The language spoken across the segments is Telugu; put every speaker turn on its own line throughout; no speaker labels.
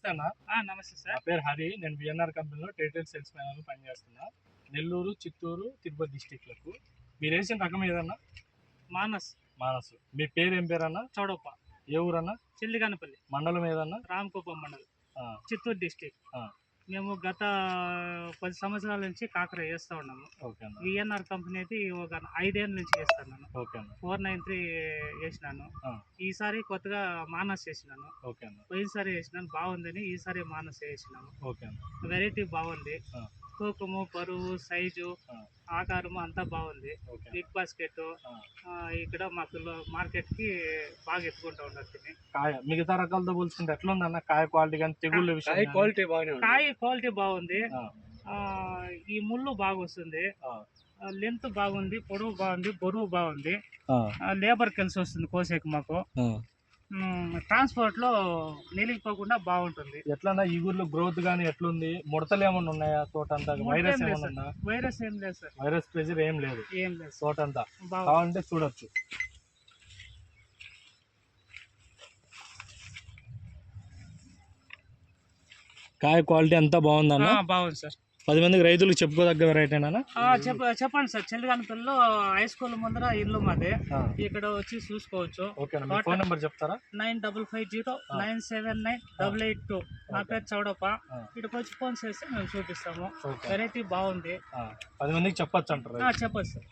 నమస్తే అన్న.
నమస్తే సార్.
నా పేరు హరి. నేను విఎన్ఆర్ కంపెనీలో టెరిటరీ సేల్స్ మ్యాన్ పనిచేస్తున్నా. నెల్లూరు, చిత్తూరు, తిరుపతి డిస్టిక్లకు. మీరు వేసిన రకం ఏదన్నా?
మానస్.
మీ పేరు ఏం పేరు అన్న?
చౌడప్ప.
ఏ ఊరన్నా?
చిల్లిగానపల్లి
మండలం ఏదన్నా?
రామకుప్పం మండలం, చిత్తూరు డిస్టిక్. మేము గత 10 సంవత్సరాల నుంచి కాకర వేస్తూ ఉన్నాము. విఎన్ఆర్ కంపెనీ అయితే ఒక 5 ఏళ్ళ నుంచి వేస్తున్నాను. 493 వేసినాను. ఈసారి కొత్తగా మానస్ వేసినాను. పోయినసారి వేసినాను, బాగుందని ఈసారి మానస్ వేసినాము. వెరైటీ బాగుంది. తూకము, బరువు, సైజు, ఆకారము అంతా బాగుంది. బిగ్ బాస్కెట్ ఇక్కడ మాకు మార్కెట్ కి బాగా ఎత్తుకుంటా ఉన్నారు.
కాయ మిగతా రకాలతో పోల్చుకుంటే ఎట్లా ఉందన్న? కాయ క్వాలిటీ కానీ తెగుళ్ళ విషయం?
కాయ క్వాలిటీ బాగుంది. ఈ ముళ్ళు బాగా వస్తుంది. లెంత్ బాగుంది, పొడవు బాగుంది, బరువు బాగుంది. లేబర్ కలిసి వస్తుంది కోసేకి. మాకు ట్రాన్స్పోర్ట్ లో నిలిగిపోకుండా బాగుంటుంది.
ఎట్లా ఈ ఊర్లో గ్రోత్ గానీ ఎట్లుంది? ముడతలు ఏమన్నా ఉన్నాయా? తోట అంతా వైరస్ ఏమన్నా?
వైరస్ ఏం లేదు సార్.
వైరస్ ప్రెజర్ ఏం లేదు. తోట అంతా కావాలంటే చూడొచ్చు. కాయ క్వాలిటీ అంతా బాగుందన్న?
బాగుంది సార్.
10 మందికి రైతులకు చెప్పుకోదగ్గ వెరైటీనా?
చెప్పండి సార్. చెల్లిగానపల్లిలో హై స్కూల్ ముందర ఇల్లు మాది. ఇక్కడ వచ్చి చూసుకోవచ్చు.
ఫోన్ నెంబర్ చెప్తారా?
9550979882. నా పేరు చౌడప్ప. ఇక్కడికి వచ్చి ఫోన్ చేస్తే మేము చూపిస్తాము. వెరైటీ బాగుంది.
10 మందికి చెప్పచ్చు అంటారు?
చెప్పచ్చు సార్.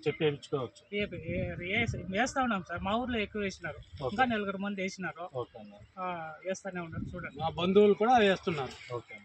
చెప్పి వేయించుకోవచ్చు.
వేస్తా ఉన్నాం సార్. మా ఊర్లో ఎక్కువ వేసినారు, ఇంకా 4 మంది వేసినారు. వేస్తానే ఉన్నారు. చూడండి,
మా బంధువులు కూడా వేస్తున్నారు. ఓకే.